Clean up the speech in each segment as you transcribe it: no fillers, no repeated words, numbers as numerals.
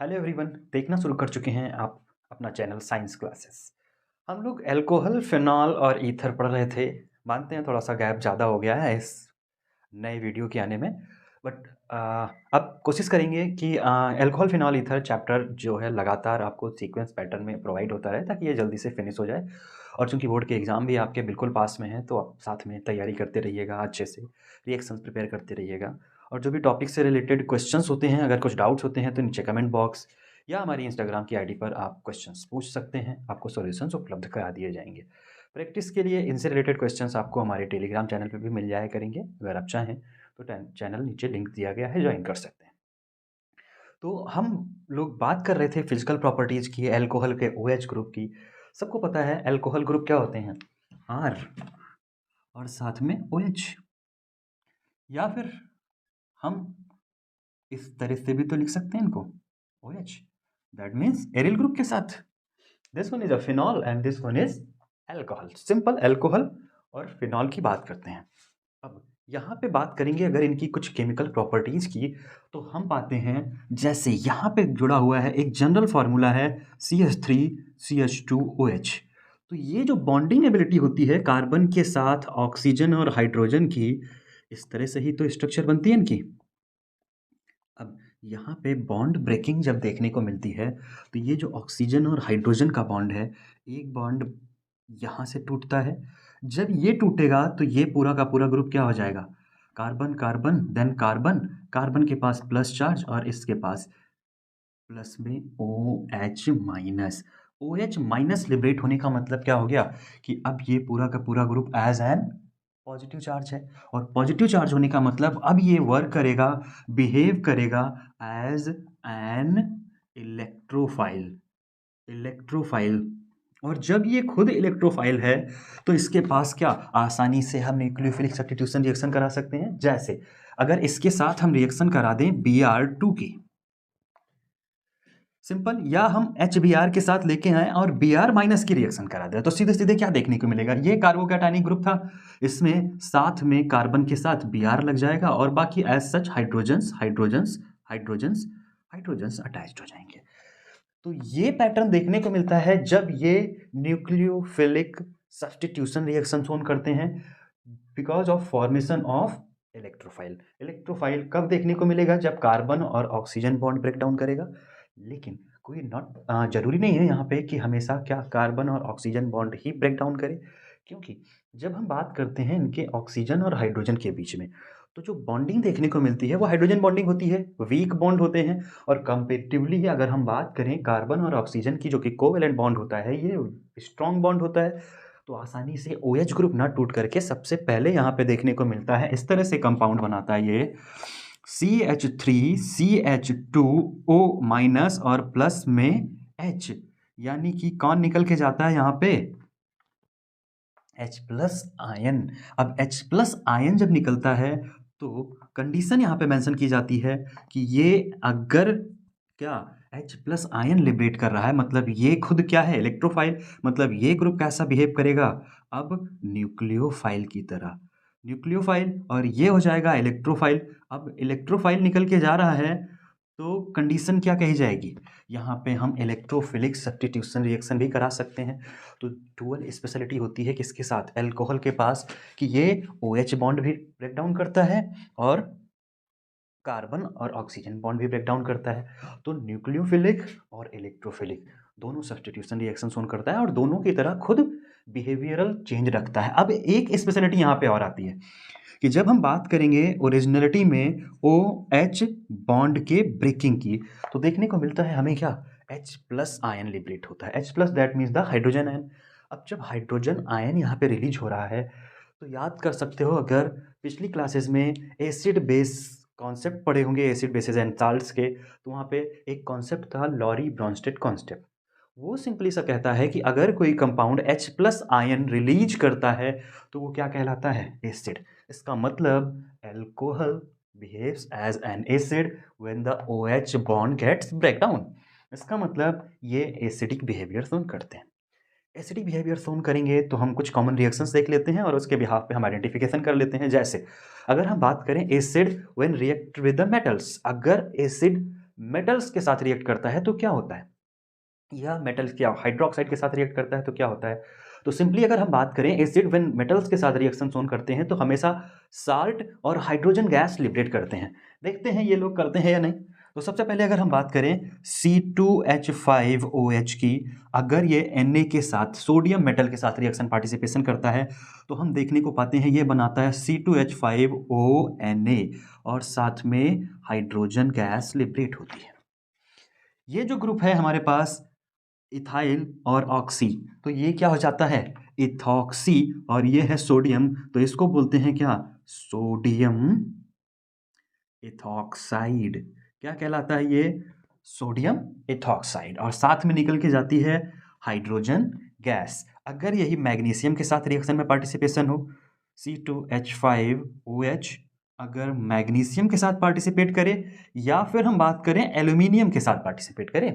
Hello everyone, देखना शुरू कर चुके हैं आप अपना चैनल साइंस क्लासेस। हम लोग अल्कोहल, फिनॉल और ईथर पढ़ रहे थे। मानते हैं थोड़ा सा गैप ज़्यादा हो गया है इस नए वीडियो के आने में, बट अब कोशिश करेंगे कि अल्कोहल, फिनॉल, ईथर चैप्टर जो है लगातार आपको सीक्वेंस पैटर्न में प्रोवाइड होता रहे ताकि ये जल्दी से फिनिश हो जाए। और चूंकि बोर्ड के एग्ज़ाम भी आपके बिल्कुल पास में हैं, तो आप साथ में तैयारी करते रहिएगा, अच्छे से रिएक्शंस प्रिपेयर करते रहिएगा। और जो भी टॉपिक से रिलेटेड क्वेश्चंस होते हैं, अगर कुछ डाउट्स होते हैं तो नीचे कमेंट बॉक्स या हमारी इंस्टाग्राम की आईडी पर आप क्वेश्चंस पूछ सकते हैं, आपको सॉल्यूशंस उपलब्ध करा दिए जाएंगे। प्रैक्टिस के लिए इनसे रिलेटेड क्वेश्चंस आपको हमारे टेलीग्राम चैनल पर भी मिल जाया करेंगे। अगर आप चाहें तो चैनल नीचे लिंक दिया गया है, ज्वाइन कर सकते हैं। तो हम लोग बात कर रहे थे फिजिकल प्रॉपर्टीज़ की, अल्कोहल के OH ग्रुप की। सबको पता है अल्कोहल ग्रुप क्या होते हैं, R और साथ में OH। या फिर हम इस तरह से भी तो लिख सकते हैं इनको, OH that means aryl group के साथ। This one is a phenol and this one is alcohol. Simple alcohol और फिनॉल की बात करते हैं। अब यहाँ पे बात करेंगे अगर इनकी कुछ केमिकल प्रॉपर्टीज़ की, तो हम पाते हैं जैसे यहाँ पे जुड़ा हुआ है एक जनरल फार्मूला है CH3CH2OH। तो ये जो बॉन्डिंग एबिलिटी होती है कार्बन के साथ ऑक्सीजन और हाइड्रोजन की, इस तरह से ही तो स्ट्रक्चर बनती है इनकी। अब यहाँ पे बॉन्ड ब्रेकिंग जब देखने को मिलती है, तो ये जो ऑक्सीजन और हाइड्रोजन का बॉन्ड है, एक बॉन्ड यहाँ से टूटता है। जब ये टूटेगा तो ये पूरा का पूरा ग्रुप क्या हो जाएगा, carbon carbon then carbon, carbon के पास प्लस चार्ज और इसके पास प्लस में OH minus. OH minus liberate होने का मतलब क्या हो गया कि अब ये पूरा का पूरा group as an positive charge है। और पॉजिटिव चार्ज होने का मतलब अब ये वर्क करेगा, बिहेव करेगा एज एन इलेक्ट्रोफाइल। इलेक्ट्रोफाइल, और जब ये खुद इलेक्ट्रोफाइल है तो इसके पास क्या, आसानी से हम न्यूक्लियोफिलिक सब्स्टिट्यूशन रिएक्शन करा सकते हैं। जैसे अगर इसके साथ हम रिएक्शन करा दें Br2 की, सिंपल, या हम HBr के साथ लेके आए और Br माइनस की रिएक्शन करा दें, तो सीधे सीधे क्या देखने को मिलेगा, ये कार्बोकैटायनिक ग्रुप था, इसमें साथ में कार्बन के साथ Br लग जाएगा और बाकी as such hydrogens hydrogens hydrogens hydrogens attached हो जाएंगे। तो ये पैटर्न देखने को मिलता है जब ये न्यूक्लियोफिलिक सब्स्टिट्यूशन रिएक्शन शोन करते हैं because of formation of electrophile. Electrophile कब देखने को मिलेगा, जब कार्बन और ऑक्सीजन बॉन्ड ब्रेक डाउन करेगा। लेकिन कोई नॉट जरूरी नहीं है यहाँ पे कि हमेशा क्या कार्बन और ऑक्सीजन बॉन्ड ही ब्रेक डाउन करे, क्योंकि जब हम बात करते हैं इनके ऑक्सीजन और हाइड्रोजन के बीच में, तो जो बॉन्डिंग देखने को मिलती है वो हाइड्रोजन बॉन्डिंग होती है, वीक बॉन्ड होते हैं। और कंपेरेटिवली अगर हम बात करें कार्बन और ऑक्सीजन की, जो कि कोवेलेंट बॉन्ड होता है, ये स्ट्रॉन्ग बॉन्ड होता है। तो आसानी से OH ग्रुप ना टूट करके सबसे पहले यहाँ पे देखने को मिलता है, इस तरह से कंपाउंड बनाता है ये CH3CH2O माइनस और प्लस में H, यानी कि कौन निकल के जाता है यहाँ पे, H प्लस आयन। अब H प्लस आयन जब निकलता है तो कंडीशन यहाँ पे मेंशन की जाती है कि ये अगर क्या H प्लस आयन लिबरेट कर रहा है, मतलब ये खुद क्या है, इलेक्ट्रोफाइल, मतलब ये ग्रुप कैसा बिहेव करेगा, अब न्यूक्लियोफाइल की तरह, न्यूक्लियोफाइल, और ये हो जाएगा इलेक्ट्रोफाइल। अब इलेक्ट्रोफाइल निकल के जा रहा है तो कंडीशन क्या कही जाएगी, यहाँ पे हम इलेक्ट्रोफिलिक सब्स्टिट्यूशन रिएक्शन भी करा सकते हैं। तो डुअल स्पेशलिटी होती है किसके साथ, अल्कोहल के पास, कि ये OH बॉन्ड भी ब्रेक डाउन करता है और कार्बन और ऑक्सीजन बॉन्ड भी ब्रेक डाउन करता है। तो न्यूक्लियोफिलिक और इलेक्ट्रोफिलिक दोनों सब्स्टिट्यूशन रिएक्शन शोन करता है और दोनों की तरह खुद बिहेवियरल चेंज रखता है। अब एक स्पेशलिटी यहाँ पे और आती है कि जब हम बात करेंगे ओरिजिनलिटी में OH बॉन्ड के ब्रेकिंग की, तो देखने को मिलता है हमें क्या, H प्लस आयन लिबरेट होता है। H plus that means the hydrogen ion. अब जब हाइड्रोजन आयन यहाँ पे रिलीज हो रहा है, तो याद कर सकते हो, अगर पिछली क्लासेस में एसिड बेस कॉन्सेप्ट पढ़े होंगे, एसिड बेसिस एंड साल्ट्स के, तो वहाँ पे एक कॉन्सेप्ट था लॉरी ब्रॉन्स्टेड कॉन्सेप्ट। वो सिंपली सा कहता है कि अगर कोई compound H plus ion release करता है तो वो क्या कहलाता है, एसिड। इसका मतलब alcohol behaves as an acid when the OH bond gets break down. इसका मतलब ये एसिडिक बिहेवियर शोन करते हैं। एसिडिक बिहेवियर शोन करेंगे तो हम कुछ कॉमन रिएक्शंस देख लेते हैं और उसके बिहाफ पे हम आइडेंटिफिकेशन कर लेते हैं। जैसे अगर हम बात करें acid when react with the metals, अगर एसिड मेटल्स के साथ रिएक्ट करता है तो क्या होता है, या मेटल्स क्या हाइड्रोक्साइड के साथ रिएक्ट करता है तो क्या होता है। तो सिंपली अगर हम बात करें एसिड व्हेन मेटल्स के साथ रिएक्शन ऑन करते हैं तो हमेशा साल्ट और हाइड्रोजन गैस लिबरेट करते हैं। देखते हैं ये लोग करते हैं या नहीं। तो सबसे पहले अगर हम बात करें C2H5OH की, अगर ये Na के साथ सोडियम मेटल के साथ रिएक्शन पार्टिसिपेशन करता है तो हम देखने को पाते हैं ये बनाता है C2H5ONa और साथ में हाइड्रोजन गैस लिबरेट होती है। ये जो ग्रुप है हमारे पास इथाइल और ऑक्सी, तो ये क्या हो जाता है इथॉक्सी, और ये है सोडियम, तो इसको बोलते हैं क्या सोडियम इथॉक्साइड। क्या कहलाता है ये सोडियम इथॉक्साइड, और साथ में निकल के जाती है हाइड्रोजन गैस। अगर यही मैग्नीशियम के साथ रिएक्शन में पार्टिसिपेशन हो C2H5OH, अगर मैग्नीशियम के साथ पार्टिसिपेट करे या फिर हम बात करें एल्यूमिनियम के साथ पार्टिसिपेट करे,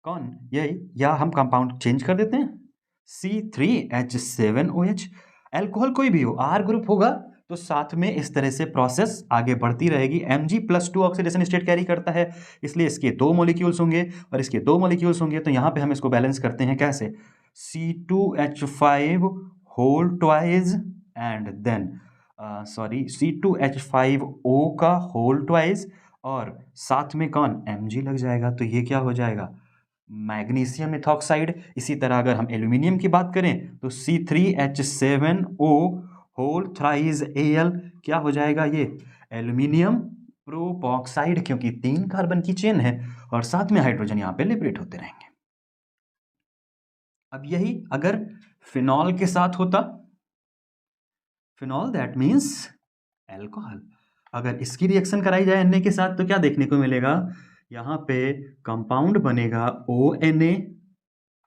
कौन यही, या हम कंपाउंड चेंज कर देते हैं C3H7OH, एल्कोहल कोई भी हो R ग्रुप होगा तो साथ में इस तरह से प्रोसेस आगे बढ़ती रहेगी। Mg+2 ऑक्सीडेशन स्टेट कैरी करता है, इसलिए इसके 2 मॉलिक्यूल्स होंगे और इसके 2 मॉलिक्यूल्स होंगे, तो यहाँ पे हम इसको बैलेंस करते हैं कैसे C2H5 whole twice and then C2H5O का होल ट्वाइस और साथ में कौन Mg लग जाएगा, तो ये क्या हो जाएगा मैग्नीशियम इथॉक्साइड। इसी तरह अगर हम एल्यूमिनियम की बात करें तो C3H7O होल थ्राइस Al क्या हो जाएगा ये एल्यूमिनियम प्रोपॉक्साइड, क्योंकि 3 कार्बन की चेन है और साथ में हाइड्रोजन यहाँ पे लिबरेट होते रहेंगे। अब यही अगर फिनॉल के साथ होता, फिनॉल दैट मीन्स एल्कोहल, अगर इसकी रिएक्शन कराई जाए Na के साथ तो क्या देखने को मिलेगा, यहाँ पे कंपाउंड बनेगा ONa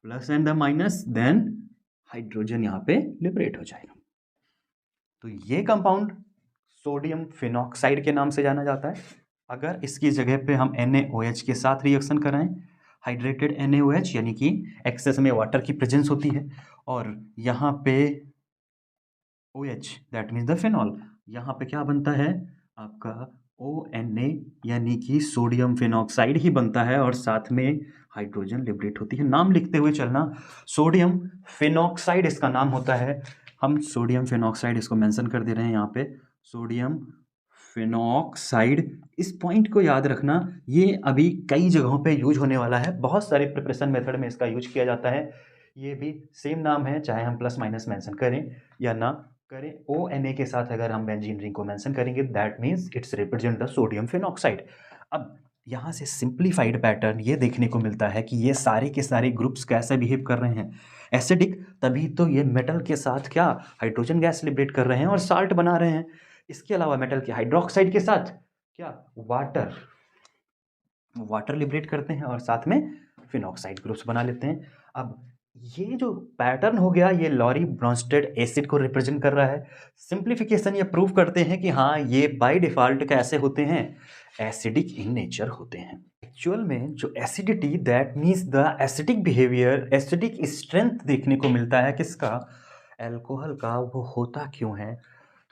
plus and the minus, then hydrogen यहाँ पे लिबरेट हो जाएगा। तो ये कंपाउंड सोडियम फिनॉक्साइड के नाम से जाना जाता है। अगर इसकी जगह पे हम NaOH के साथ रिएक्शन कराएं, हाइड्रेटेड NaOH यानी कि एक्सेस में वाटर की प्रेजेंस होती है, और यहाँ पे OH that means the phenol, यहाँ पे क्या बनता है आपका ONa यानी कि सोडियम फिनॉक्साइड ही बनता है और साथ में हाइड्रोजन लिबरेट होती है। नाम लिखते हुए चलना, सोडियम फिनॉक्साइड इसका नाम होता है। हम सोडियम फिनॉक्साइड इसको मेंशन कर दे रहे हैं यहाँ पे सोडियम फिनॉक्साइड। इस पॉइंट को याद रखना, ये अभी कई जगहों पे यूज होने वाला है, बहुत सारे प्रिपरेशन मेथड में इसका यूज किया जाता है। ये भी सेम नाम है, चाहे हम प्लस माइनस मेंशन करें या ना करें। ONa के साथ अगर हम बेंजीन रिंग को मेंशन करेंगे that means it's represent the sodium phenoxide. अब यहाँ से सिंप्लीफाइड पैटर्न ये देखने को मिलता है कि ये सारे के सारे ग्रुप्स कैसे बिहेव कर रहे हैं एसिडिक, तभी तो ये मेटल के साथ क्या हाइड्रोजन गैस लिबरेट कर रहे हैं और साल्ट बना रहे हैं। इसके अलावा मेटल के हाइड्रोक्साइड के साथ क्या वाटर लिबरेट करते हैं और साथ में फिनॉक्साइड ग्रुप्स बना लेते हैं। अब ये जो पैटर्न हो गया ये लॉरी ब्रॉन्स्टेड एसिड को रिप्रेजेंट कर रहा है। सिंप्लीफिकेशन ये प्रूव करते हैं कि हाँ ये बाय डिफॉल्ट कैसे होते हैं एसिडिक इन नेचर होते हैं। एक्चुअल में जो acidity that means the acidic behaviour, acidic strength देखने को मिलता है किसका एल्कोहल का, वो होता क्यों है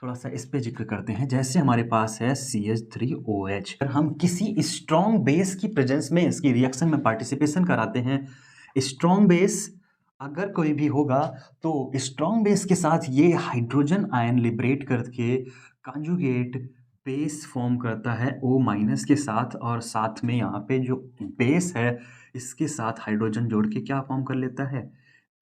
थोड़ा सा इस पे जिक्र करते हैं। जैसे हमारे पास है CH3OH, अगर हम किसी स्ट्रॉन्ग बेस की प्रेजेंस में इसकी रिएक्शन में पार्टिसिपेशन कराते हैं, स्ट्रॉन्ग बेस अगर कोई भी होगा तो स्ट्रॉन्ग बेस के साथ ये हाइड्रोजन आयन लिबरेट करके कॉन्जुगेट बेस फॉर्म करता है O- के साथ, और साथ में यहाँ पे जो बेस है इसके साथ हाइड्रोजन जोड़ के क्या फॉर्म कर लेता है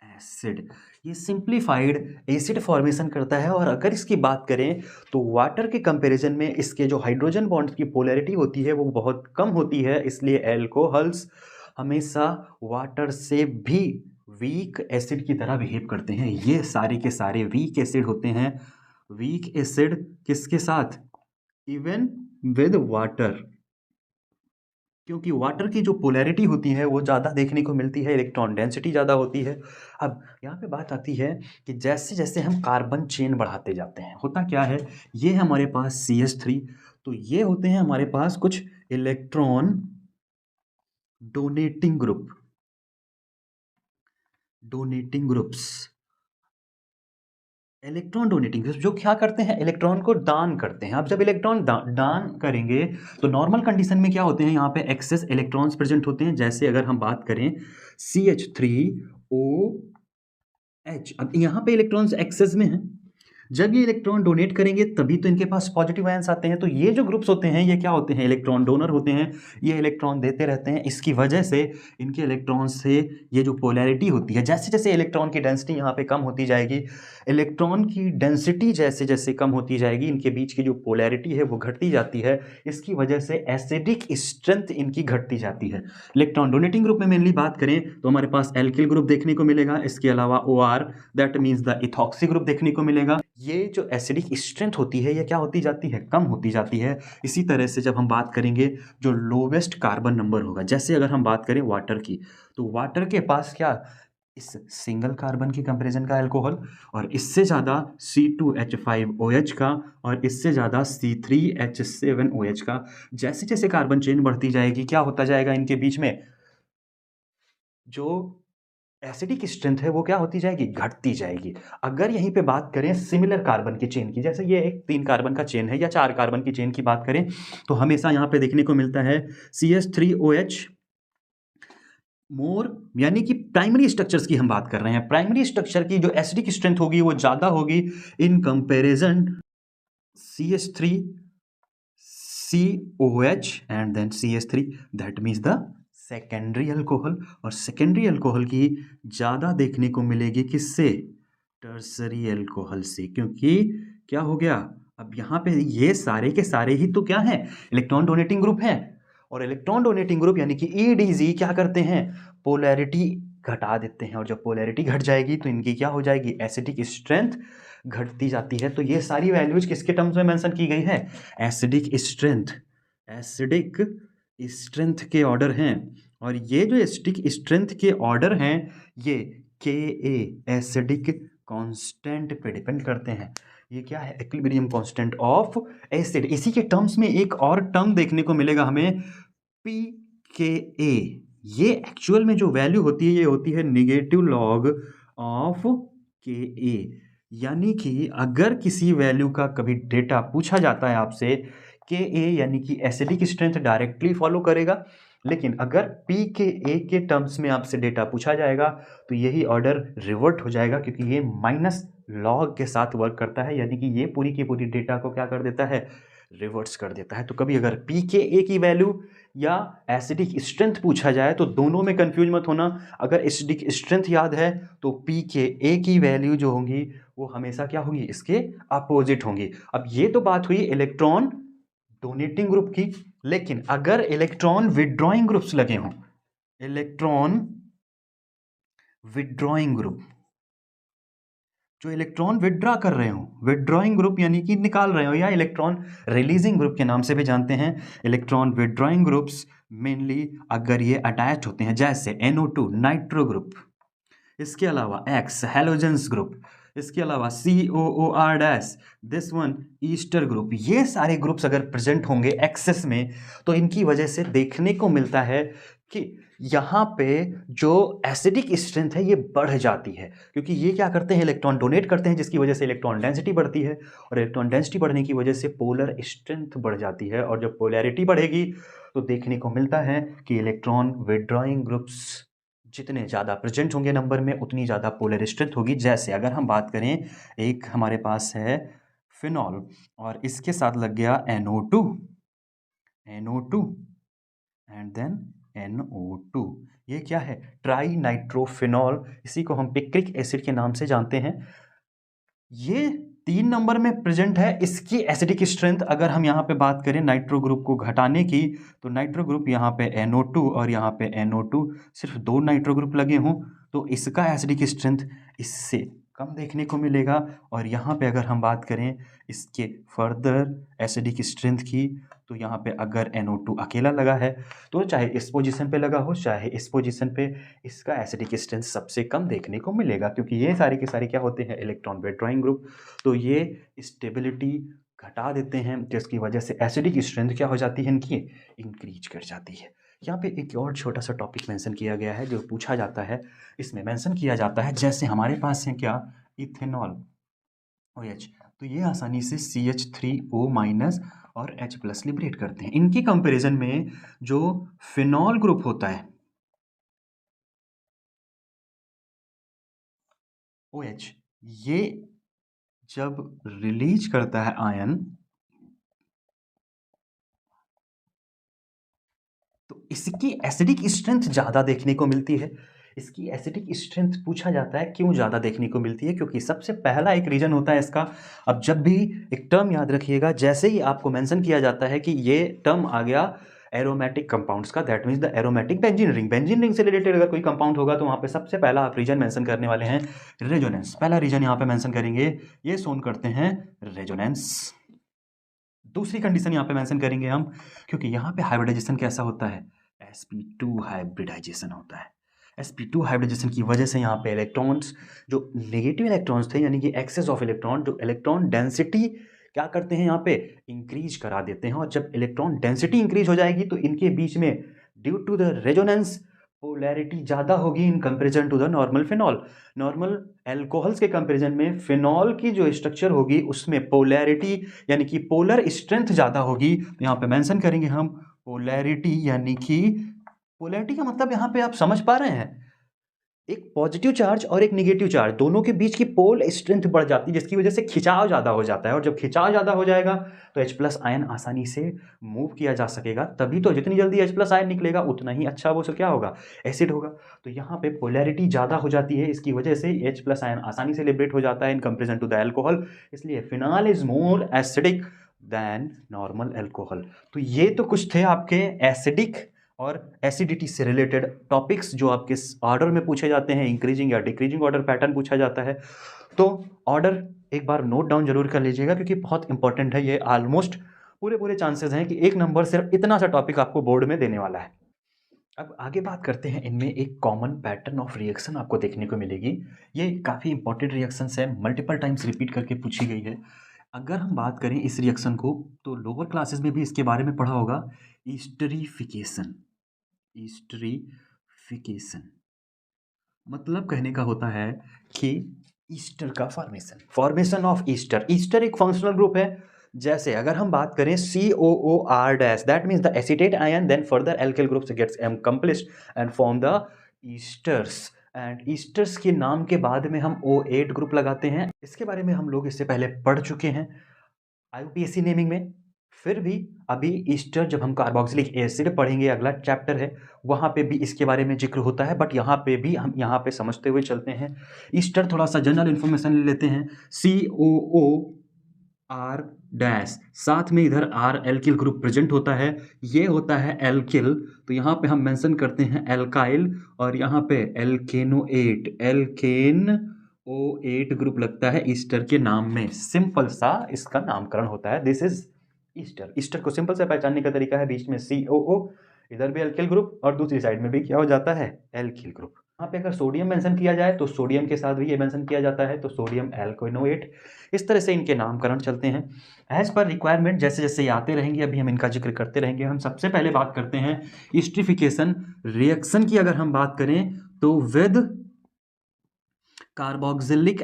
एसिड। ये सिंप्लीफाइड एसिड फॉर्मेशन करता है। और अगर इसकी बात करें तो वाटर के कंपैरिजन में इसके जो हाइड्रोजन बॉन्ड्स की पोलैरिटी होती है वो बहुत कम होती है, इसलिए एल्कोहल्स हमेशा वाटर से भी वीक एसिड की तरह बिहेव करते हैं। ये सारे के सारे वीक एसिड होते हैं। वीक एसिड किसके साथ इवन विद वाटर, क्योंकि वाटर की जो पोलैरिटी होती है वो ज़्यादा देखने को मिलती है, इलेक्ट्रॉन डेंसिटी ज़्यादा होती है। अब यहाँ पे बात आती है कि जैसे जैसे हम कार्बन चेन बढ़ाते जाते हैं होता क्या है, ये हमारे पास CH3, तो ये होते हैं हमारे पास कुछ electron donating groups. Electron donating groups जो क्या करते हैं, इलेक्ट्रॉन को दान करते हैं। अब जब इलेक्ट्रॉन दान करेंगे तो नॉर्मल कंडीशन में क्या होते हैं, यहाँ पे एक्सेस इलेक्ट्रॉन्स प्रेजेंट होते हैं। जैसे अगर हम बात करें CH3OH, अब यहाँ पे इलेक्ट्रॉन्स एक्सेस में हैं। जब ये इलेक्ट्रॉन डोनेट करेंगे तभी तो इनके पास पॉजिटिव आयंस आते हैं। तो ये जो ग्रुप्स होते हैं ये क्या होते हैं, इलेक्ट्रॉन डोनर होते हैं। ये इलेक्ट्रॉन देते रहते हैं। इसकी वजह से इनके इलेक्ट्रॉन से ये जो पोलैरिटी होती है, जैसे जैसे इलेक्ट्रॉन की डेंसिटी यहाँ पे कम होती जाएगी, इलेक्ट्रॉन की डेंसिटी जैसे जैसे कम होती जाएगी, इनके बीच की जो पोलैरिटी है वो घटती जाती है। इसकी वजह से एसिडिक स्ट्रेंथ इनकी घटती जाती है। इलेक्ट्रॉन डोनेटिंग ग्रुप में मेनली बात करें तो हमारे पास एल्किल ग्रुप देखने को मिलेगा। इसके अलावा OR that means the ethoxy group देखने को मिलेगा। ये जो एसिडिक स्ट्रेंथ होती है ये क्या होती जाती है, कम होती जाती है। इसी तरह से जब हम बात करेंगे जो लोवेस्ट कार्बन नंबर होगा, जैसे अगर हम बात करें वाटर की, तो वाटर के पास क्या, इस सिंगल कार्बन की कंपैरिजन का अल्कोहल, और इससे ज़्यादा C2H5OH का, और इससे ज़्यादा C3H7OH का। जैसे जैसे कार्बन चेन बढ़ती जाएगी क्या होता जाएगा, इनके बीच में जो एसिडिक स्ट्रेंथ है वो क्या होती जाएगी, घटती जाएगी। अगर यहीं पे बात करें सिमिलर कार्बन की चेन की, जैसे ये एक 3 कार्बन का चेन है या 4 कार्बन की चेन की बात करें, तो हमेशा यहाँ पे देखने को मिलता है CH3OH मोर, यानी कि प्राइमरी स्ट्रक्चर्स की हम बात कर रहे हैं। प्राइमरी स्ट्रक्चर की जो एसिडिक स्ट्रेंथ होगी वो ज़्यादा होगी in comparison CH3COH and then CH3, that means the secondary alcohol. और सेकेंडरी अल्कोहल की ज़्यादा देखने को मिलेगी किससे, टर्सरी अल्कोहल से। क्योंकि क्या हो गया, अब यहाँ पे ये सारे के सारे ही तो क्या हैं, इलेक्ट्रॉन डोनेटिंग ग्रुप हैं। और इलेक्ट्रॉन डोनेटिंग ग्रुप यानी कि EDG क्या करते हैं, पोलैरिटी घटा देते हैं। और जब पोलैरिटी घट जाएगी तो इनकी क्या हो जाएगी, एसिडिक स्ट्रेंथ घटती जाती है। तो ये सारी वैल्यूज किसके टर्म्स में मेंशन की गई है, एसिडिक स्ट्रेंथ, एसिडिक स्ट्रेंथ के ऑर्डर हैं। और ये जो एसिडिक स्ट्रेंथ के ऑर्डर हैं ये Ka एसिडिक कांस्टेंट पे डिपेंड करते हैं। ये क्या है, इक्विलिब्रियम कांस्टेंट ऑफ एसिड। इसी के टर्म्स में एक और टर्म देखने को मिलेगा हमें, pKa। ये एक्चुअल में जो वैल्यू होती है ये होती है नेगेटिव लॉग ऑफ Ka। यानी कि अगर किसी वैल्यू का कभी डेटा पूछा जाता है आपसे, Ka यानी कि एसिडिक स्ट्रेंथ डायरेक्टली फॉलो करेगा, लेकिन अगर pKa के टर्म्स में आपसे डेटा पूछा जाएगा तो यही ऑर्डर रिवर्ट हो जाएगा, क्योंकि ये माइनस लॉग के साथ वर्क करता है। यानी कि ये पूरी की पूरी डेटा को क्या कर देता है, रिवर्ट्स कर देता है। तो कभी अगर pKa की वैल्यू या एसिडिक स्ट्रेंथ पूछा जाए तो दोनों में कंफ्यूज मत होना। अगर एसिडिक स्ट्रेंथ याद है तो pKa की वैल्यू जो होंगी वो हमेशा क्या होंगी, इसके अपोजिट होंगी। अब ये तो बात हुई इलेक्ट्रॉन डोनेटिंग ग्रुप की। लेकिन अगर इलेक्ट्रॉन विड्रॉइंग ग्रुप्स लगे हों, इलेक्ट्रॉन विड्रॉइंग ग्रुप, जो इलेक्ट्रॉन विड्रॉ कर रहे हो, विड्रॉइंग ग्रुप यानी कि निकाल रहे हो, या इलेक्ट्रॉन रिलीजिंग ग्रुप के नाम से भी जानते हैं। इलेक्ट्रॉन विड्रॉइंग ग्रुप्स मेनली अगर ये अटैच होते हैं, जैसे NO2 नाइट्रो ग्रुप, इसके अलावा X हैलोजेंस ग्रुप, इसके अलावा COOR this one Easter group, ये सारे ग्रुप्स अगर प्रेजेंट होंगे एक्सेस में तो इनकी वजह से देखने को मिलता है कि यहाँ पे जो एसिडिक स्ट्रेंथ है ये बढ़ जाती है। क्योंकि ये क्या करते हैं, इलेक्ट्रॉन डोनेट करते हैं, जिसकी वजह से इलेक्ट्रॉन डेंसिटी बढ़ती है, और इलेक्ट्रॉन डेंसिटी बढ़ने की वजह से पोलर स्ट्रेंथ बढ़ जाती है। और जब पोलैरिटी बढ़ेगी तो देखने को मिलता है कि इलेक्ट्रॉन विड्रॉइंग ग्रुप्स जितने ज़्यादा प्रेजेंट होंगे नंबर में उतनी ज़्यादा पोलर स्ट्रेंथ होगी। जैसे अगर हम बात करें, एक हमारे पास है फिनॉल और इसके साथ लग गया NO2 एंड देन NO2, ये क्या है, ट्राई नाइट्रोफिनॉल, इसी को हम पिक्रिक एसिड के नाम से जानते हैं। ये 3 नंबर में प्रेजेंट है। इसकी एसिडिक स्ट्रेंथ अगर हम यहाँ पे बात करें नाइट्रो ग्रुप को घटाने की, तो नाइट्रो ग्रुप यहाँ पे NO2 और यहाँ पे NO2, सिर्फ 2 नाइट्रो ग्रुप लगे हों तो इसका एसिडिक स्ट्रेंथ इससे कम देखने को मिलेगा। और यहाँ पे अगर हम बात करें इसके फर्दर एसिडिक स्ट्रेंथ की, तो यहाँ पे अगर NO2 अकेला लगा है तो चाहे इस पोजीशन पे लगा हो चाहे इस पोजीशन पे, इसका एसिडिक स्ट्रेंथ सबसे कम देखने को मिलेगा। क्योंकि ये सारे के सारे क्या होते हैं, इलेक्ट्रॉन विड्रॉइंग ग्रुप, तो ये स्टेबिलिटी घटा देते हैं, जिसकी वजह से एसिडिक स्ट्रेंथ क्या हो जाती है, इनकी इंक्रीज कर जाती है। यहाँ पे एक और छोटा सा टॉपिक मेंशन किया गया है जो पूछा जाता है, इसमें मेंशन किया जाता है, जैसे हमारे पास है क्या, इथेनॉल। OH, तो ये आसानी से CH3O माइनस और H+ लिबरेट करते हैं। इनके कंपैरिजन में जो फिनॉल ग्रुप होता है OH, ये जब रिलीज करता है आयन तो इसकी एसिडिक स्ट्रेंथ ज़्यादा देखने को मिलती है। इसकी एसिडिक स्ट्रेंथ पूछा जाता है क्यों ज़्यादा देखने को मिलती है, क्योंकि सबसे पहला एक रीज़न होता है इसका। अब जब भी एक टर्म याद रखिएगा, जैसे ही आपको मेंशन किया जाता है कि ये टर्म आ गया एरोमेटिक कंपाउंड्स का, that means the aromatic benzene ring. Benzene ring से रिलेटेड अगर कोई कंपाउंड होगा तो वहाँ पे सबसे पहला आप रीजन मेंशन करने वाले हैं रेजोनेंस। पहला रीजन यहाँ पे मेंशन करेंगे, ये सोन करते हैं रेजोनेंस। दूसरी कंडीशन यहाँ पे मेंशन करेंगे हम, क्योंकि यहाँ पे हाइब्रिडाइजेशन कैसा होता है, sp2 हाइब्रिडाइजेशन होता है। sp2 हाइब्रिडाइजेशन की वजह से यहाँ पे इलेक्ट्रॉन्स, जो नेगेटिव इलेक्ट्रॉन्स थे, यानी कि एक्सेस ऑफ इलेक्ट्रॉन, जो इलेक्ट्रॉन डेंसिटी क्या करते हैं यहाँ पे इंक्रीज करा देते हैं। और जब इलेक्ट्रॉन डेंसिटी इंक्रीज हो जाएगी तो इनके बीच में due to the resonance polarity ज़्यादा होगी in comparison to the normal phenol. Normal alcohols के कंपेरिजन में फिनॉल की जो स्ट्रक्चर होगी उसमें पोलैरिटी यानी कि पोलर स्ट्रेंथ ज़्यादा होगी। तो यहाँ पे मेंशन करेंगे हम पोलैरिटी, यानी कि पोलैरिटी का मतलब यहाँ पे आप समझ पा रहे हैं, एक पॉजिटिव चार्ज और एक निगेटिव चार्ज दोनों के बीच की पोल स्ट्रेंथ बढ़ जाती है, जिसकी वजह से खिंचाव ज़्यादा हो जाता है। और जब खिंचाव ज़्यादा हो जाएगा तो H+ आयन आसानी से मूव किया जा सकेगा। तभी तो जितनी जल्दी H+ आयन निकलेगा उतना ही अच्छा वो क्या होगा, एसिड होगा। तो यहाँ पे पोलैरिटी ज़्यादा हो जाती है, इसकी वजह से H+ आयन आसानी से लिबरेट हो जाता है in comparison to the alcohol. इसलिए phenol is more acidic than normal alcohol. तो ये तो कुछ थे आपके एसिडिक और एसिडिटी से रिलेटेड टॉपिक्स जो आपके ऑर्डर में पूछे जाते हैं, इंक्रीजिंग या डिक्रीजिंग ऑर्डर पैटर्न पूछा जाता है। तो ऑर्डर एक बार नोट डाउन जरूर कर लीजिएगा, क्योंकि बहुत इंपॉर्टेंट है ये। ऑलमोस्ट पूरे चांसेस हैं कि एक नंबर सिर्फ इतना सा टॉपिक आपको बोर्ड में देने वाला है। अब आगे बात करते हैं, इनमें एक कॉमन पैटर्न ऑफ रिएक्शन आपको देखने को मिलेगी। ये काफ़ी इंपॉर्टेंट रिएक्शंस है, मल्टीपल टाइम्स रिपीट करके पूछी गई है। अगर हम बात करें इस रिएक्शन को, तो लोअर क्लासेस में भी इसके बारे में पढ़ा होगा, ईस्टरीफिकेशन। ईस्टरीफिकेशन मतलब कहने का होता है कि ईस्टर का फॉर्मेशन ऑफ ईस्टर। ईस्टर एक फंक्शनल ग्रुप है। जैसे अगर हम बात करें COOR-, that means the acetate ion, then further alkyl groups gets accomplished and form the esters. And esters के नाम के बाद में हम O8 ग्रुप लगाते हैं। इसके बारे में हम लोग इससे पहले पढ़ चुके हैं IUPAC नेमिंग में। फिर भी अभी ईस्टर जब हम कार्बोक्सिलिक एसिड पढ़ेंगे, अगला चैप्टर है, वहाँ पे भी इसके बारे में जिक्र होता है। बट यहाँ पे भी हम यहाँ पे समझते हुए चलते हैं। ईस्टर थोड़ा सा जनरल इन्फॉर्मेशन ले लेते हैं। COOR-, साथ में इधर R एल्किल ग्रुप प्रेजेंट होता है, ये होता है एल्किल। तो यहाँ पे हम मेंशन करते हैं एल्काइल, और यहाँ पे एल्केनो8, एल्केन O8 ग्रुप लगता है ईस्टर के नाम में। सिंपल सा इसका नामकरण होता है, दिस इज ईस्टर। ईस्टर को सिंपल से पहचानने का तरीका है, बीच में COO, इधर भी एल्किल ग्रुप और दूसरी साइड में भी क्या हो जाता है, एल्किल ग्रुप। यहाँ पे अगर सोडियम मेंशन किया जाए तो सोडियम के साथ भी ये मेंशन किया जाता है, तो सोडियम एल्केनो8। इस तरह से इनके नामकरण चलते हैं एज पर रिक्वायरमेंट। जैसे जैसे ये आते रहेंगे अभी हम इनका जिक्र करते रहेंगे। हम सबसे पहले बात करते हैं ईस्टरीफिकेशन रिएक्शन की। अगर हम बात करें तो विद कार्बोक्सिलिक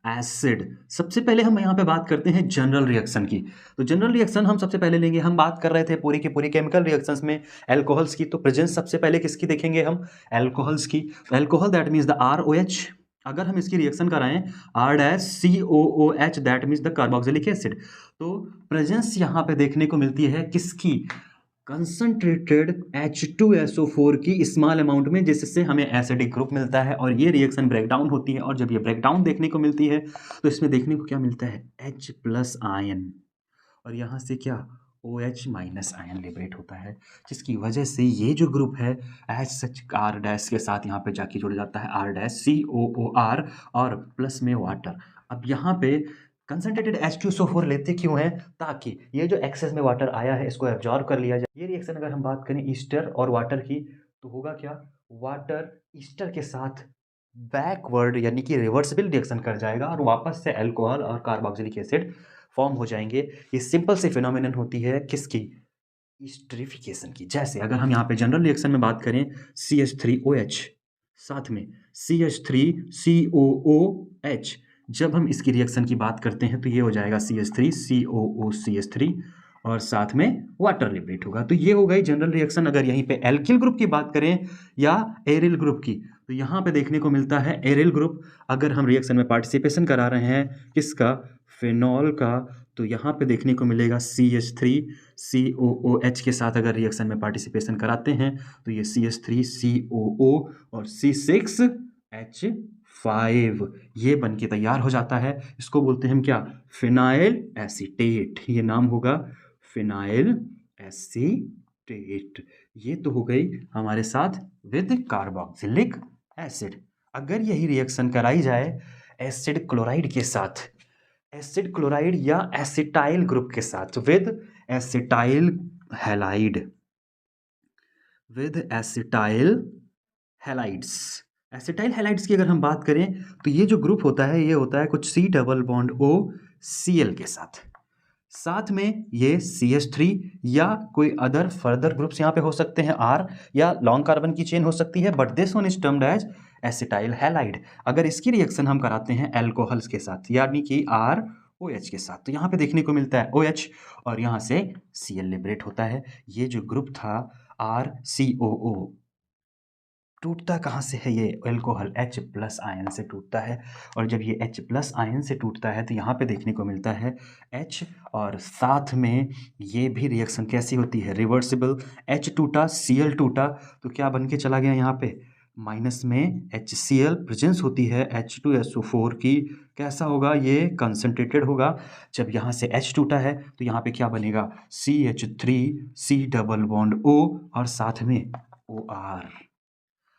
एसिड, सबसे पहले हम यहाँ पे बात करते हैं जनरल रिएक्शन की। तो जनरल रिएक्शन हम सबसे पहले लेंगे। हम बात कर रहे थे पूरी की पूरी केमिकल रिएक्शंस में एल्कोहल्स की, तो प्रेजेंस सबसे पहले किसकी देखेंगे हम, एल्कोहल्स की। Alcohol that means the ROH। अगर हम इसकी रिएक्शन कराएं R-COOH, that means the carboxylic acid. तो प्रेजेंस यहाँ पे देखने को मिलती है किसकी, कंसंट्रेटेड H2SO4 की स्मॉल अमाउंट में, जिससे हमें एसिडिक ग्रुप मिलता है और ये रिएक्शन ब्रेकडाउन होती है। और जब ये ब्रेकडाउन देखने को मिलती है तो इसमें देखने को क्या मिलता है, H+ आयन, और यहाँ से क्या, OH- आयन लिबरेट होता है, जिसकी वजह से ये जो ग्रुप है H R- के साथ यहाँ पे जाके जुड़ जाता है, R-COOR और प्लस में वाटर। अब यहाँ पे कंसंट्रेटेड H2SO4 लेते क्यों हैं, ताकि ये जो एक्सेस में वाटर आया है इसको एब्जॉर्ब कर लिया जाए। ये रिएक्शन अगर हम बात करें ईस्टर और वाटर की, तो होगा क्या, वाटर ईस्टर के साथ बैकवर्ड यानी कि रिवर्सिबल रिएक्शन कर जाएगा और वापस से अल्कोहल और कार्बोक्सिलिक एसिड फॉर्म हो जाएंगे। ये सिंपल सी फिनोमिनन होती है किसकी, ईस्टरीफिकेशन की। जैसे अगर हम यहाँ पे जनरल रिएक्शन में बात करें CH3OH, साथ में CH3COOH। जब हम इसकी रिएक्शन की बात करते हैं तो ये हो जाएगा CH3COOCH3 और साथ में वाटर लिबरेट होगा। तो ये हो गई जनरल रिएक्शन। अगर यहीं पे एल्किल ग्रुप की बात करें या एरिल ग्रुप की, तो यहाँ पे देखने को मिलता है एरिल ग्रुप। अगर हम रिएक्शन में पार्टिसिपेशन करा रहे हैं किसका, फिनॉल का, तो यहाँ पे देखने को मिलेगा CH3COOH के साथ अगर रिएक्शन में पार्टिसिपेशन कराते हैं तो ये CH3COO और C6H5 ये बन के तैयार हो जाता है। इसको बोलते हैं हम क्या, फिनाइल एसीटेट। ये नाम होगा फिनाइल एसीटेट। ये तो हो गई हमारे साथ विद कार्बोक्सिलिक एसिड। अगर यही रिएक्शन कराई जाए एसिड क्लोराइड के साथ, एसिड क्लोराइड या एसिटाइल ग्रुप के साथ, with acetyl halide, with acetyl halides. Acetyl halides की अगर हम बात करें तो ये जो ग्रुप होता है ये होता है कुछ C double bond O Cl के साथ, साथ में ये CH3 या कोई अदर फर्दर ग्रुप्स यहाँ पे हो सकते हैं R या लॉन्ग कार्बन की चेन हो सकती है, but this one is termed as acetyl halide. अगर इसकी रिएक्शन हम कराते हैं अल्कोहल्स के साथ यानी कि ROH के साथ, तो यहाँ पे देखने को मिलता है OH और यहाँ से Cl लिबरेट होता है। ये जो ग्रुप था RCOO टूटता कहाँ से है, ये अल्कोहल H प्लस आयन से टूटता है। और जब ये H प्लस आयन से टूटता है तो यहाँ पे देखने को मिलता है H और साथ में ये भी रिएक्शन कैसी होती है, रिवर्सिबल। H टूटा Cl टूटा तो क्या बन के चला गया, यहाँ पे माइनस में HCl प्रेजेंस होती है H2SO4 की। कैसा होगा, ये कंसनट्रेटेड होगा। जब यहाँ से H टूटा है तो यहाँ पे क्या बनेगा, CH3 C double bond O और साथ में OR।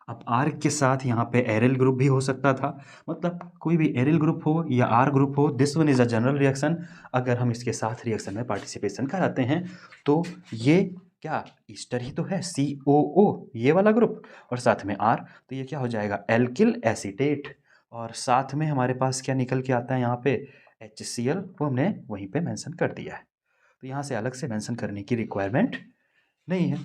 अब R के साथ यहाँ पे एरिल ग्रुप भी हो सकता था, मतलब कोई भी एरिल ग्रुप हो या R ग्रुप हो, this one is a general reaction. अगर हम इसके साथ रिएक्शन में पार्टिसिपेशन कराते हैं तो ये क्या ईस्टर ही तो है, COO ये वाला ग्रुप और साथ में R, तो ये क्या हो जाएगा एल्किल एसीटेट। और साथ में हमारे पास क्या निकल के आता है यहाँ पे HCl, वो हमने वहीं पे मेंशन कर दिया है, तो यहाँ से अलग से मेंशन करने की रिक्वायरमेंट नहीं है।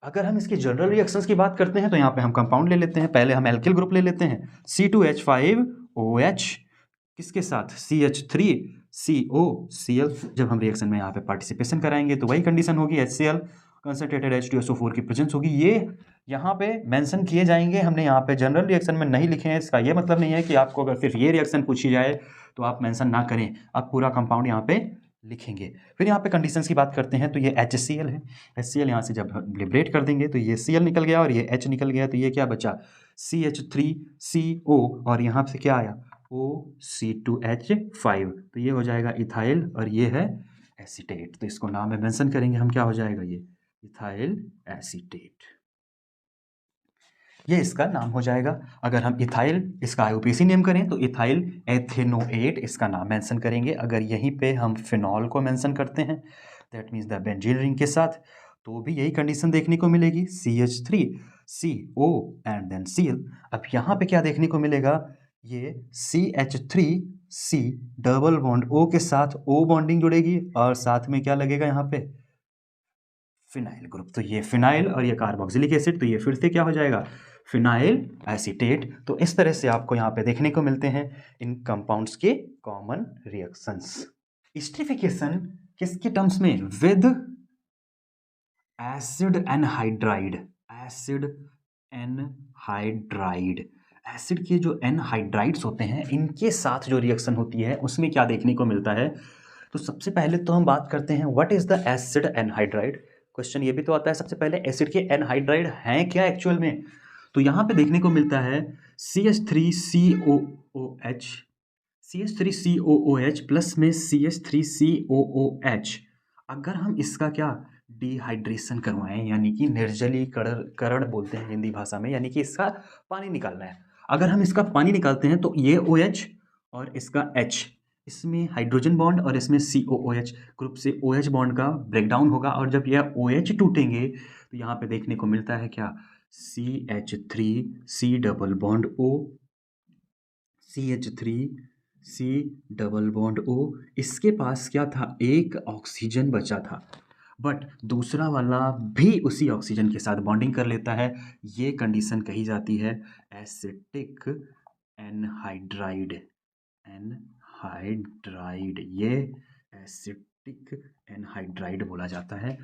अगर हम इसकी जनरल रिएक्शंस की बात करते हैं तो यहाँ पे हम कंपाउंड ले लेते हैं। पहले हम एल्किल ग्रुप ले लेते हैं C2H5OH किसके साथ, CH3COCl। जब हम रिएक्शन में यहाँ पे पार्टिसिपेशन कराएंगे तो वही कंडीशन होगी, HCl कंसनट्रेटेड H2SO4 की प्रेजेंस होगी। ये यहाँ पे मेंशन किए जाएंगे, हमने यहाँ पे जनरल रिएक्शन में नहीं लिखे हैं। इसका ये मतलब नहीं है कि आपको अगर सिर्फ ये रिएक्शन पूछी जाए तो आप मेंशन ना करें, आप पूरा कंपाउंड यहाँ पे लिखेंगे। फिर यहाँ पे कंडीशंस की बात करते हैं तो ये HCl है, HCl यहाँ से जब लिबरेट कर देंगे तो ये Cl निकल गया और ये H निकल गया, तो ये क्या बचा CH3CO और यहाँ से क्या आया OC2H5, तो ये हो जाएगा इथाइल और ये है एसीटेट। तो इसको नाम में मेंशन करेंगे हम, क्या हो जाएगा ये इथाइल एसीटेट, ये इसका नाम हो जाएगा। अगर हम इथाइल इसका IUPAC नेम करें तो इथाइल एथेनोएट इसका नाम मेंशन करेंगे। अगर यहीं पे हम फिनॉल को मेंशन करते हैं that means the benzene ring के साथ, तो भी यही कंडीशन देखने को मिलेगी CH3CO एंड देन Cl। अब यहाँ पे क्या देखने को मिलेगा, ये CH3C डबल बॉन्ड O के साथ O बॉन्डिंग जुड़ेगी और साथ में क्या लगेगा यहाँ पे फिनाइल ग्रुप, तो ये फिनाइल और ये कार्बोक्सिलिक एसिड, तो ये फिर से क्या हो जाएगा फिनाइल एसीटेट। तो इस तरह से आपको यहाँ पे देखने को मिलते हैं इन कंपाउंड्स के कॉमन रिएक्शंस। एस्टरिफिकेशन किसके टर्म्स में, with acid anhydride, acid anhydride, acid के जो एनहाइड्राइड्स होते हैं इनके साथ जो रिएक्शन होती है उसमें क्या देखने को मिलता है। तो सबसे पहले तो हम बात करते हैं what is the acid anhydride. Question ये भी तो आता है सबसे पहले एसिड के एनहाइड्राइड हैं क्या एक्चुअल में। तो यहाँ पे देखने को मिलता है CH3COOH, CH3COOH प्लस में CH3COOH। अगर हम इसका क्या डिहाइड्रेशन करवाएं यानी कि निर्जलीकरण बोलते हैं हिंदी भाषा में, यानी कि इसका पानी निकालना है। अगर हम इसका पानी निकालते हैं तो ये OH और इसका H, इसमें हाइड्रोजन बॉन्ड और इसमें COOH ग्रुप से OH बॉन्ड का ब्रेकडाउन होगा और जब यह OH टूटेंगे तो यहाँ पे देखने को मिलता है क्या CH3C double bond O, CH3C double bond O, इसके पास क्या था एक ऑक्सीजन बचा था। बट दूसरा वाला भी उसी ऑक्सीजन के साथ बॉन्डिंग कर लेता है। ये कंडीशन कही जाती है एसिटिक एनहाइड्राइड। एनहाइड्राइड, ये एसिटिक एनहाइड्राइड बोला जाता है।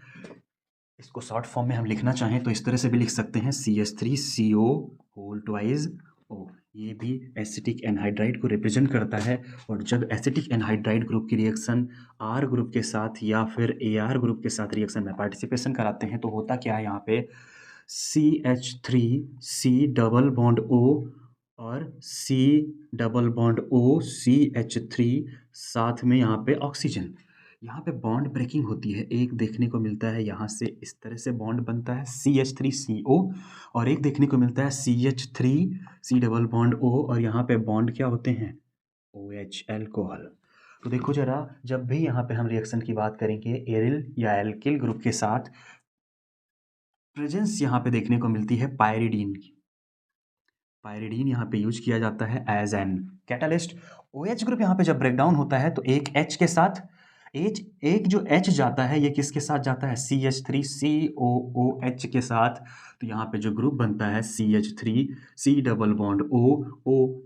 इसको शॉर्ट फॉर्म में हम लिखना चाहें तो इस तरह से भी लिख सकते हैं CH3CO होल ट्वाइस O। ये भी एसिटिक एनहाइड्राइड को रिप्रेजेंट करता है। और जब एसिटिक एनहाइड्राइड ग्रुप की रिएक्शन R ग्रुप के साथ या फिर AR ग्रुप के साथ रिएक्शन में पार्टिसिपेशन कराते हैं तो होता क्या है, यहाँ पे CH3C डबल बॉन्ड O और C double bond O CH3 साथ में यहाँ पे ऑक्सीजन, यहाँ पे बॉन्ड ब्रेकिंग होती है। एक देखने को मिलता है यहाँ से इस तरह से बॉन्ड बनता है CH3CO, और एक देखने को मिलता है CH3C डबल बॉन्ड O, और यहाँ पे बॉन्ड क्या होते हैं OH, एल्कोहल। तो देखो जरा, जब भी यहाँ पे हम रिएक्शन की बात करेंगे एरिल या एल्किल ग्रुप के साथ, प्रेजेंस यहाँ पे देखने को मिलती है पायरिडीन की। पायरिडीन यहाँ पे यूज किया जाता है as an catalyst. OH group यहाँ पे जब ब्रेकडाउन होता है तो एक H के साथ एक जो H जाता है ये किसके साथ जाता है CH3COOH के साथ। तो यहाँ पे जो ग्रुप बनता है CH3C डबल बॉन्ड O,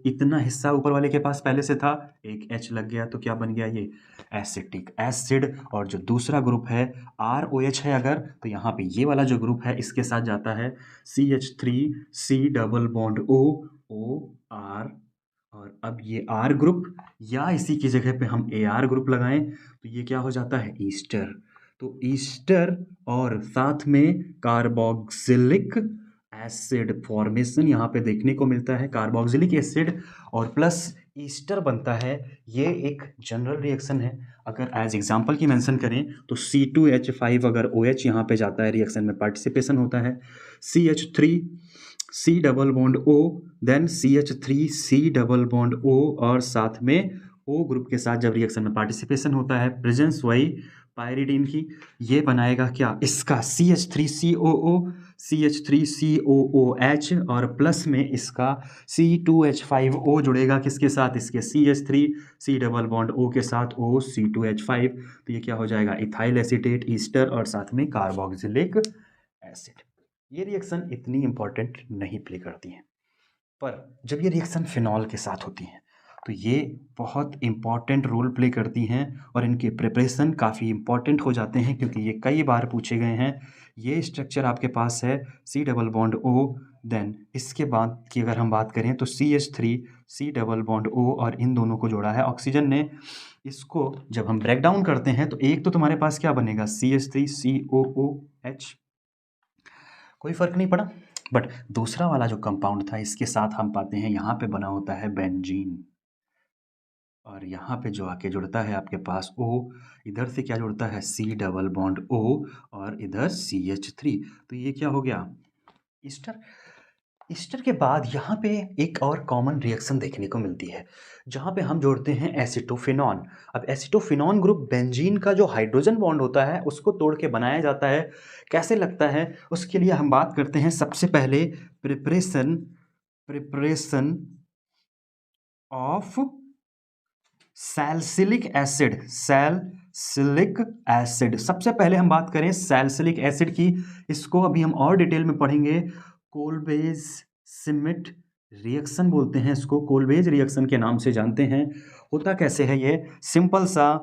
इतना हिस्सा ऊपर वाले के पास पहले से था, एक H लग गया तो क्या बन गया ये एसिटिक एसिड। और जो दूसरा ग्रुप है ROH है अगर, तो यहाँ पे ये वाला जो ग्रुप है इसके साथ जाता है CH3C डबल बॉन्ड OR। और अब ये R ग्रुप या इसी की जगह पे हम AR ग्रुप लगाएं तो ये क्या हो जाता है ईस्टर। तो ईस्टर और साथ में कार्बोक्सिलिक एसिड फॉर्मेशन यहाँ पे देखने को मिलता है। कार्बोक्सिलिक एसिड और प्लस ईस्टर बनता है। ये एक जनरल रिएक्शन है। अगर एज एग्जांपल की मेंशन करें तो C2H5 अगर OH यहाँ पे जाता है, रिएक्शन में पार्टिसिपेशन होता है, CH3C double bond O, then CH3C double bond O, और साथ में O ग्रुप के साथ जब रिएक्शन में पार्टिसिपेशन होता है, प्रेजेंस वही पायरिडीन की, ये बनाएगा क्या इसका CH3COO CH3COOH, और प्लस में इसका C2H5O जुड़ेगा किसके साथ, इसके CH3C डबल बॉन्ड O के साथ O C2H5। तो ये क्या हो जाएगा इथाइल एसीटेट ईस्टर और साथ में कार्बोक्सिलिक एसिड। ये रिएक्शन इतनी इंपॉर्टेंट नहीं प्ले करती हैं, पर जब ये रिएक्शन फिनॉल के साथ होती हैं तो ये बहुत इम्पॉर्टेंट रोल प्ले करती हैं और इनके प्रिपरेशन काफ़ी इम्पॉर्टेंट हो जाते हैं, क्योंकि ये कई बार पूछे गए हैं। ये स्ट्रक्चर आपके पास है C double bond O, then इसके बाद की अगर हम बात करें तो CH3C डबल बॉन्ड O, और इन दोनों को जोड़ा है ऑक्सीजन ने। इसको जब हम ब्रेक डाउन करते हैं तो एक तो तुम्हारे पास क्या बनेगा CH3COOH, कोई फ़र्क नहीं पड़ा। बट दूसरा वाला जो कंपाउंड था इसके साथ हम पाते हैं यहाँ पे बना होता है बेंजीन, और यहाँ पे जो आके जुड़ता है आपके पास O, इधर से क्या जुड़ता है C डबल बॉन्ड O, और इधर CH3। तो ये क्या हो गया ईस्टर। ईस्टर के बाद यहाँ पे एक और कॉमन रिएक्शन देखने को मिलती है जहाँ पे हम जोड़ते हैं एसिटोफिनॉन। अब एसिटोफिनॉन ग्रुप बेंजीन का जो हाइड्रोजन बॉन्ड होता है उसको तोड़ के बनाया जाता है। कैसे लगता है उसके लिए हम बात करते हैं सबसे पहले preparation of salicylic acid. Salicylic acid, सबसे पहले हम बात करें सैलिसिलिक एसिड की, इसको अभी हम और डिटेल में पढ़ेंगे। कोलबेज सिमिट रिएक्शन बोलते हैं इसको, कोलबेज रिएक्शन के नाम से जानते हैं। होता कैसे है ये, सिंपल सा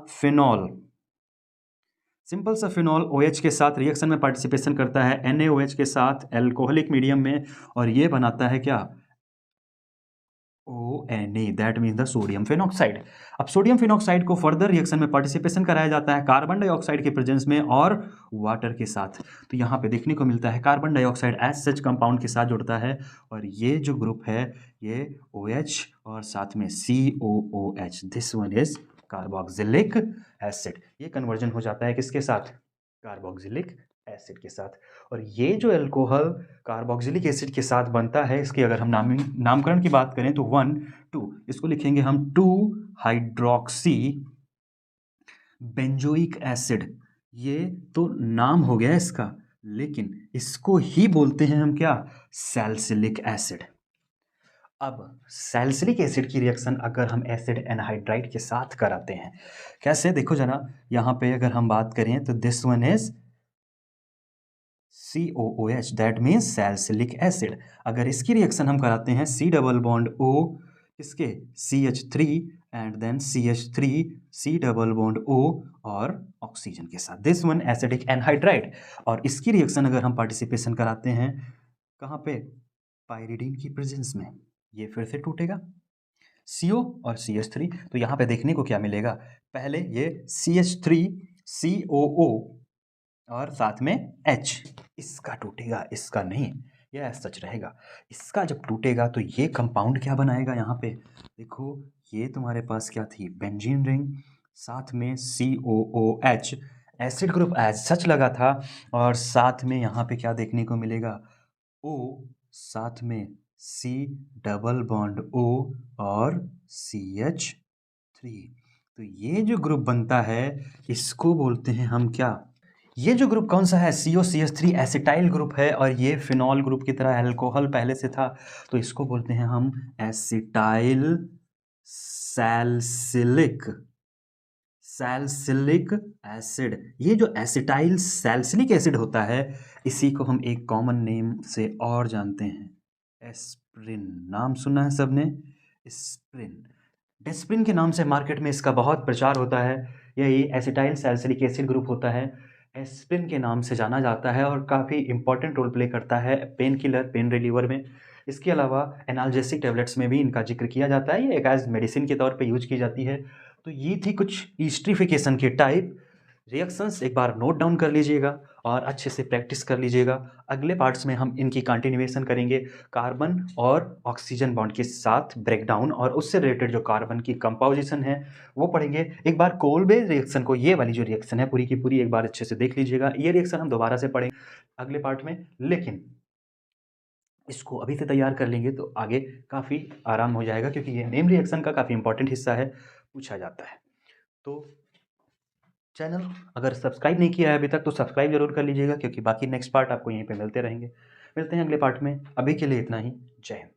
फिनॉल OH के साथ रिएक्शन में पार्टिसिपेशन करता है NaOH के साथ एल्कोहलिक मीडियम में, और ये बनाता है क्या ONA, that means the sodium phenoxide. अब सोडियम फिनॉक्साइड को फर्दर रिएक्शन में पार्टिसिपेशन कराया जाता है कार्बन डाइऑक्साइड के प्रेजेंस में और वाटर के साथ। तो यहाँ पे देखने को मिलता है carbon dioxide as such compound के साथ जुड़ता है, और ये जो ग्रुप है ये OH और साथ में COOH, this one is carboxylic acid. ये कन्वर्जन हो जाता है किसके साथ, कार्बोक्सिलिक एसिड के साथ। और ये जो एल्कोहल कार्बोक्सिलिक एसिड के साथ बनता है, इसकी अगर हम नामकरण की बात करें तो 1 2, इसको लिखेंगे हम 2 हाइड्रोक्सी बेंजोइक एसिड। ये तो नाम हो गया इसका, लेकिन इसको ही बोलते हैं हम क्या, सैलिसिलिक एसिड। अब सैलिसिलिक एसिड की रिएक्शन अगर हम एसिड एनहाइड्राइड के साथ कराते हैं, कैसे देखो जरा, यहाँ पे अगर हम बात करें तो this one is COOH, that means salicylic acid. अगर इसकी रिएक्शन हम कराते हैं C डबल बॉन्ड O किसके CH3 and then CH3 C double bond O और ऑक्सीजन के साथ, दिस वन एसिडिक एनहाइड्राइड। और इसकी रिएक्शन अगर हम पार्टिसिपेशन कराते हैं कहाँ पे, पायरिडीन की प्रेजेंस में, ये फिर से टूटेगा CO और CH3। तो यहाँ पे देखने को क्या मिलेगा, पहले ये CH3 COO और साथ में H, इसका टूटेगा, इसका नहीं, ये ऐसा सच रहेगा। इसका जब टूटेगा तो ये कंपाउंड क्या बनाएगा, यहाँ पे देखो ये तुम्हारे पास क्या थी, बेंजीन रिंग, साथ में COOH, acid group as such लगा था, और साथ में यहाँ पे क्या देखने को मिलेगा, O, साथ में C डबल बॉन्ड O और CH3। तो ये जो ग्रुप बनता है इसको बोलते हैं हम क्या, ये जो ग्रुप कौन सा है, COCH3 एसिटाइल ग्रुप है, और ये फिनॉल ग्रुप की तरह अल्कोहल पहले से था, तो इसको बोलते हैं हम एसिटाइल सैलिसिलिक एसिड। ये जो एसिटाइल सैलिसिलिक एसिड होता है इसी को हम एक कॉमन नेम से और जानते हैं, एस्प्रिन। नाम सुना है सबने, एस्प्रिन, डेस्प्रिन के नाम से मार्केट में इसका बहुत प्रचार होता है। यही एसिटाइल सैलिसिलिक एसिड ग्रुप होता है, एस्प्रिन के नाम से जाना जाता है, और काफ़ी इंपॉर्टेंट रोल प्ले करता है पेन किलर, पेन रिलीवर में। इसके अलावा एनाल्जेसिक टैबलेट्स में भी इनका जिक्र किया जाता है, ये एक एज मेडिसिन के तौर पे यूज की जाती है। तो ये थी कुछ ईस्ट्रीफिकेशन के टाइप रिएक्शंस, एक बार नोट डाउन कर लीजिएगा और अच्छे से प्रैक्टिस कर लीजिएगा। अगले पार्ट्स में हम इनकी कंटिन्यूएशन करेंगे, कार्बन और ऑक्सीजन बॉन्ड के साथ ब्रेकडाउन और उससे रिलेटेड जो कार्बन की कंपोजिशन है वो पढ़ेंगे। एक बार कोल्बे रिएक्शन को, ये वाली जो रिएक्शन है पूरी की पूरी एक बार अच्छे से देख लीजिएगा। ये रिएक्शन हम दोबारा से पढ़ेंगे अगले पार्ट में, लेकिन इसको अभी से तैयार कर लेंगे तो आगे काफ़ी आराम हो जाएगा, क्योंकि ये नेम रिएक्शन का काफ़ी इंपॉर्टेंट हिस्सा है, पूछा जाता है। तो चैनल अगर सब्सक्राइब नहीं किया है अभी तक तो सब्सक्राइब जरूर कर लीजिएगा, क्योंकि बाकी नेक्स्ट पार्ट आपको यहीं पे मिलते रहेंगे। मिलते हैं अगले पार्ट में, अभी के लिए इतना ही, जय हिंद।